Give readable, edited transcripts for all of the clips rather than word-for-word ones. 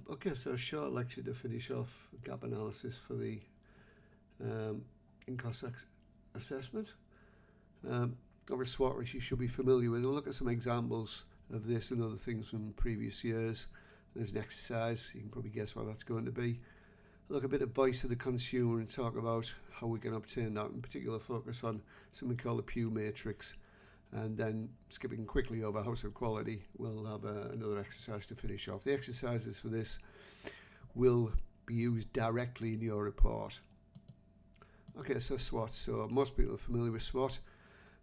Okay, so a short lecture to finish off gap analysis for the in-cost assessment. Over SWOT, which you should be familiar with. We'll look at some examples of this and other things from previous years. There's an exercise, you can probably guess what that's going to be. Look a bit at voice of the consumer and talk about how we can obtain that, in particular focus on something called the Pugh matrix. And then skipping quickly over household quality, we'll have another exercise to finish off. The exercises for this will be used directly in your report. Okay, so SWOT. So most people are familiar with SWOT,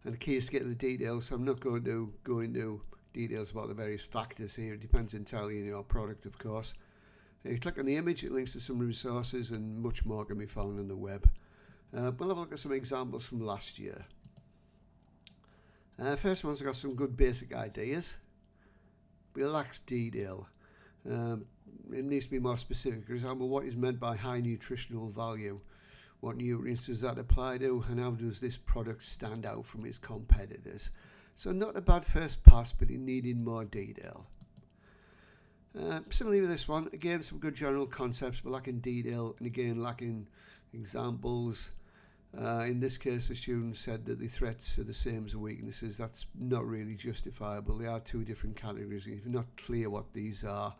and the key is to get to the details. So I'm not going to go into details about the various factors here. It depends entirely on your product, of course. If you click on the image, it links to some resources, and much more can be found on the web. We'll have a look at some examples from last year. First one's got some good basic ideas, but it lacks detail. It needs to be more specific. For example, what is meant by high nutritional value? What nutrients does that apply to, and how does this product stand out from its competitors? So not a bad first pass, but it needed more detail. Similarly with this one, again some good general concepts, but lacking detail, and again lacking examples. In this case, the student said that the threats are the same as the weaknesses. That's not really justifiable. They are two different categories. If you're not clear what these are,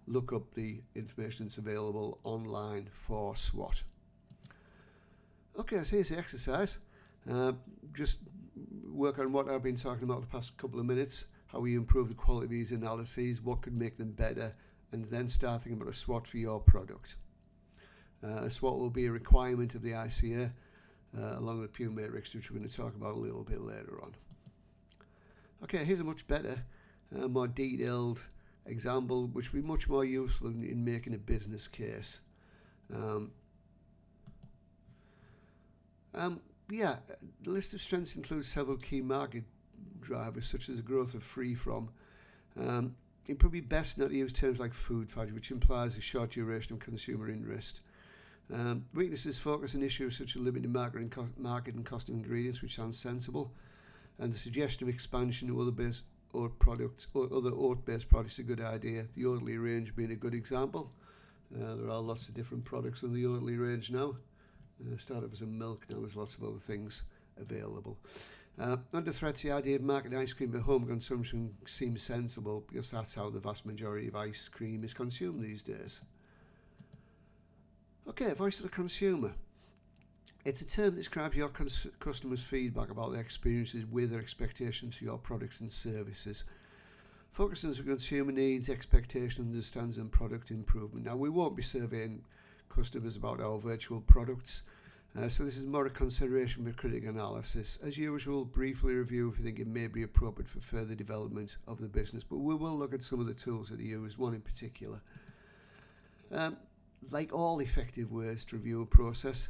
look up the information that's available online for SWOT. Okay, so here's the exercise. Just work on what I've been talking about the past couple of minutes, how we improve the quality of these analyses, what could make them better, and then start thinking about a SWOT for your product. A SWOT will be a requirement of the ICA, along with Pugh matrix, which we're going to talk about a little bit later on. Okay, here's a much better, more detailed example, which will be much more useful in making a business case. The list of strengths includes several key market drivers, such as the growth of free from. It'd probably be best not to use terms like food fad, which implies a short duration of consumer interest. Weaknesses focus on issues such as limited market and cost of ingredients, which sounds sensible, and the suggestion of expansion to other oat-based products is a good idea. The Oatly range being a good example. There are lots of different products in the Oatly range now. Started as a milk, now there's lots of other things available. Under threats, the idea of marketing ice cream for home consumption seems sensible, because that's how the vast majority of ice cream is consumed these days. Okay, voice of the consumer. It's a term that describes your customers' feedback about their experiences with or expectations for your products and services. Focuses on consumer needs, expectations, understands, and product improvement. Now, we won't be surveying customers about our virtual products, so this is more a consideration for critical analysis. As usual, briefly review if you think it may be appropriate for further development of the business, but we will look at some of the tools that are used, one in particular. Like all effective ways to review a process,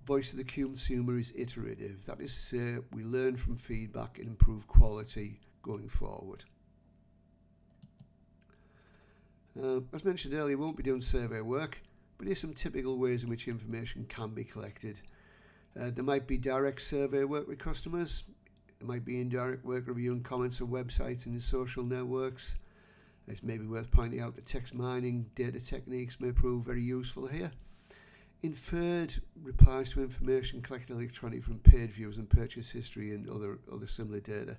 voice of the consumer is iterative. That is to say, we learn from feedback and improve quality going forward. As mentioned earlier, we won't be doing survey work, but here's some typical ways in which information can be collected. There might be direct survey work with customers. There might be indirect work reviewing comments on websites and in social networks. It's maybe worth pointing out that text mining data techniques may prove very useful here. Inferred replies to information collected electronically from page views and purchase history and other similar data.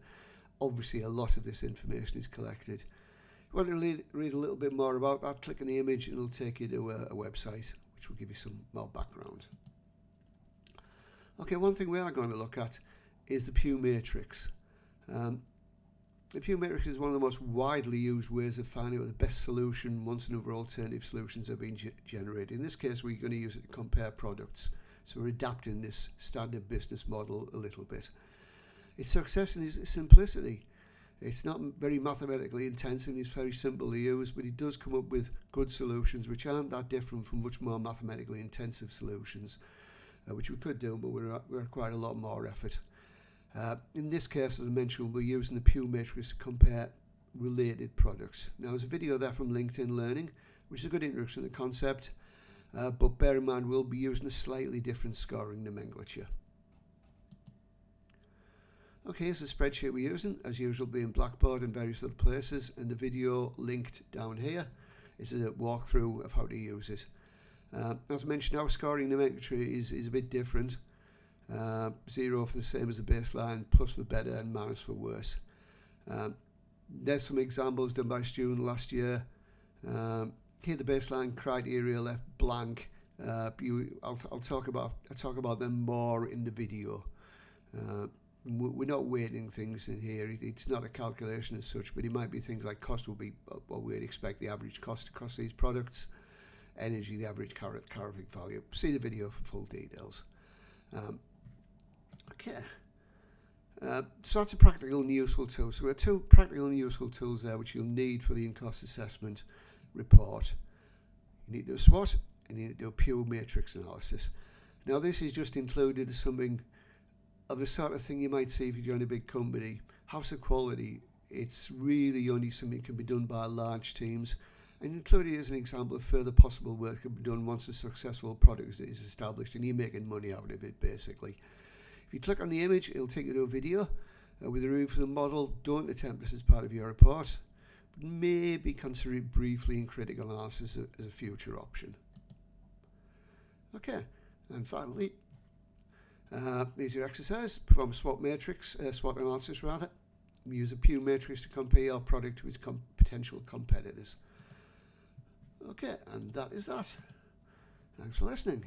Obviously, a lot of this information is collected. If you want to read a little bit more about that, click on the image and it'll take you to a website, which will give you some more background. Okay, one thing we are going to look at is the Pugh matrix. The Pugh matrix is one of the most widely used ways of finding out the best solution once another alternative solutions have been generated. In this case, we're going to use it to compare products. So we're adapting this standard business model a little bit. Its success in its simplicity. It's not very mathematically intensive, it's very simple to use, but it does come up with good solutions which aren't that different from much more mathematically intensive solutions, which we could do, but we require a lot more effort. In this case, as I mentioned, we're using the Pugh matrix to compare related products. Now, there's a video there from LinkedIn Learning, which is a good introduction to the concept, but bear in mind we'll be using a slightly different scoring nomenclature. Okay, here's the spreadsheet we're using, as usual being Blackboard and various other places, and the video linked down here. is a walkthrough of how to use it. As mentioned, our scoring nomenclature is a bit different. 0 for the same as the baseline, plus for better, and minus for worse. There's some examples done by a student last year. Here the baseline criteria left blank. I'll talk about them more in the video. We're not weighting things in here. It's not a calculation as such, but it might be things like cost will be what we'd expect the average cost across these products, energy, the average calorific value. See the video for full details. Okay. So that's a practical and useful tool. So we have 2 practical and useful tools there which you'll need for the in-cost assessment report. You need to do a SWOT and you need to do a Pugh matrix analysis. Now this is just included as something of the sort of thing you might see if you join a big company. House of quality, it's really only something that can be done by large teams, and included as an example of further possible work can be done once a successful product is established and you're making money out of it basically. If you click on the image, it'll take you to a video with a review for the model. Don't attempt this as part of your report, but maybe consider it briefly in critical analysis as a future option. Okay, and finally, here's your exercise. Perform a SWOT matrix, SWOT analysis rather. Use a Pugh matrix to compare your product to its potential competitors. Okay, and that is that. Thanks for listening.